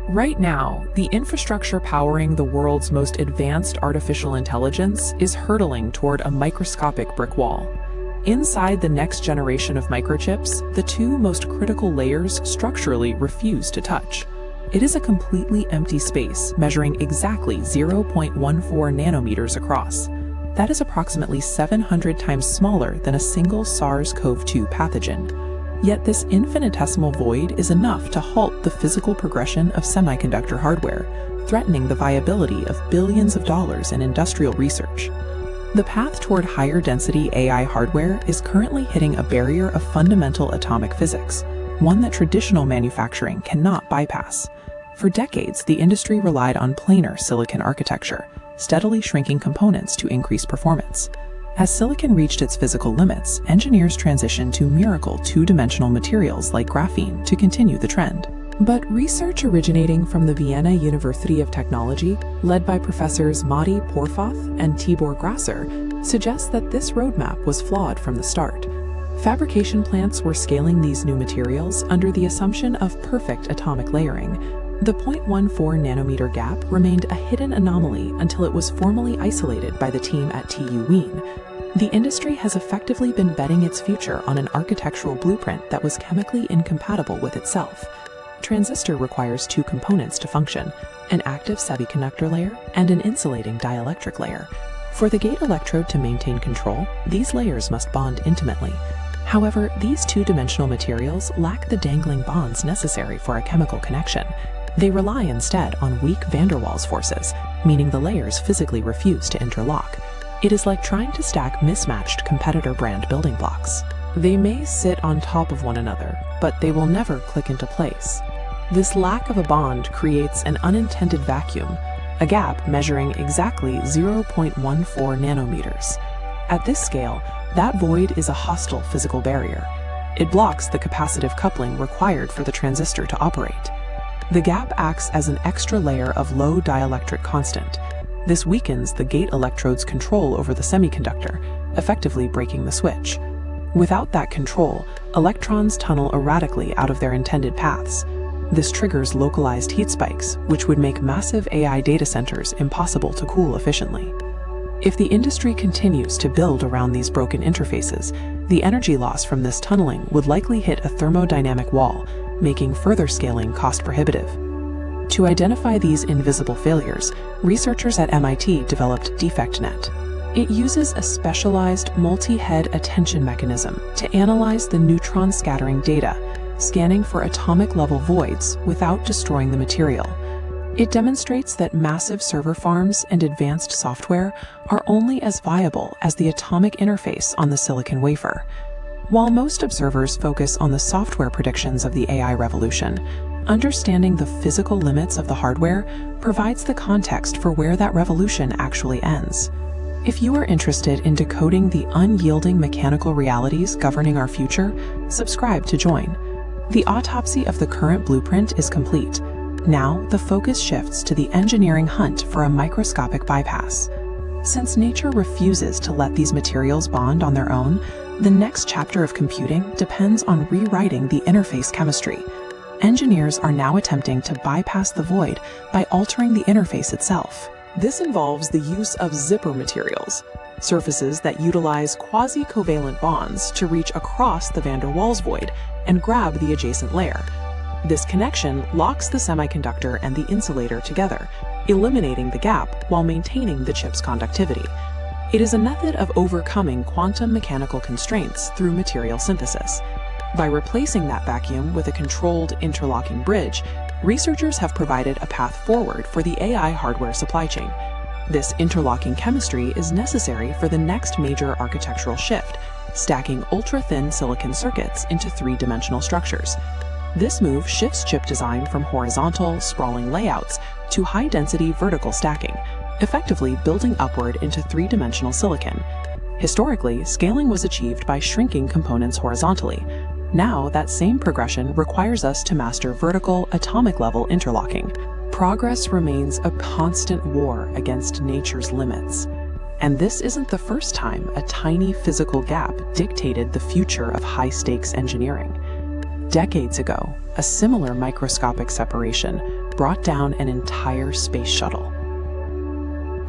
Right now, the infrastructure powering the world's most advanced artificial intelligence is hurtling toward a microscopic brick wall. Inside the next generation of microchips, the two most critical layers structurally refuse to touch. It is a completely empty space measuring exactly 0.14 nanometers across. That is approximately 700 times smaller than a single SARS-CoV-2 pathogen. Yet this infinitesimal void is enough to halt the physical progression of semiconductor hardware, threatening the viability of billions of dollars in industrial research. The path toward higher density AI hardware is currently hitting a barrier of fundamental atomic physics, one that traditional manufacturing cannot bypass. For decades, the industry relied on planar silicon architecture, steadily shrinking components to increase performance. As silicon reached its physical limits, engineers transitioned to miracle two-dimensional materials like graphene to continue the trend. But research originating from the Vienna University of Technology, led by professors Matti Porfoth and Tibor Grasser, suggests that this roadmap was flawed from the start. Fabrication plants were scaling these new materials under the assumption of perfect atomic layering. The 0.14 nanometer gap remained a hidden anomaly until it was formally isolated by the team at TU Wien. The industry has effectively been betting its future on an architectural blueprint that was chemically incompatible with itself. A transistor requires two components to function, an active semiconductor layer and an insulating dielectric layer. For the gate electrode to maintain control, these layers must bond intimately. However, these two-dimensional materials lack the dangling bonds necessary for a chemical connection. They rely instead on weak van der Waals forces, meaning the layers physically refuse to interlock. It is like trying to stack mismatched competitor brand building blocks. They may sit on top of one another, but they will never click into place. This lack of a bond creates an unintended vacuum, a gap measuring exactly 0.14 nanometers. At this scale, that void is a hostile physical barrier. It blocks the capacitive coupling required for the transistor to operate. The gap acts as an extra layer of low dielectric constant. This weakens the gate electrode's control over the semiconductor, effectively breaking the switch. Without that control, electrons tunnel erratically out of their intended paths. This triggers localized heat spikes, which would make massive AI data centers impossible to cool efficiently. If the industry continues to build around these broken interfaces, the energy loss from this tunneling would likely hit a thermodynamic wall, making further scaling cost-prohibitive. To identify these invisible failures, researchers at MIT developed DefectNet. It uses a specialized multi-head attention mechanism to analyze the neutron scattering data, scanning for atomic-level voids without destroying the material. It demonstrates that massive server farms and advanced software are only as viable as the atomic interface on the silicon wafer. While most observers focus on the software predictions of the AI revolution, understanding the physical limits of the hardware provides the context for where that revolution actually ends. If you are interested in decoding the unyielding mechanical realities governing our future, subscribe to join. The autopsy of the current blueprint is complete. Now, the focus shifts to the engineering hunt for a microscopic bypass. Since nature refuses to let these materials bond on their own, the next chapter of computing depends on rewriting the interface chemistry. Engineers are now attempting to bypass the void by altering the interface itself. This involves the use of zipper materials, surfaces that utilize quasi-covalent bonds to reach across the van der Waals void and grab the adjacent layer. This connection locks the semiconductor and the insulator together, eliminating the gap while maintaining the chip's conductivity. It is a method of overcoming quantum mechanical constraints through material synthesis. By replacing that vacuum with a controlled interlocking bridge, researchers have provided a path forward for the AI hardware supply chain. This interlocking chemistry is necessary for the next major architectural shift, stacking ultra-thin silicon circuits into three-dimensional structures. This move shifts chip design from horizontal, sprawling layouts to high-density vertical stacking, effectively building upward into three-dimensional silicon. Historically, scaling was achieved by shrinking components horizontally. Now, that same progression requires us to master vertical, atomic-level interlocking. Progress remains a constant war against nature's limits. And this isn't the first time a tiny physical gap dictated the future of high-stakes engineering. Decades ago, a similar microscopic separation brought down an entire space shuttle.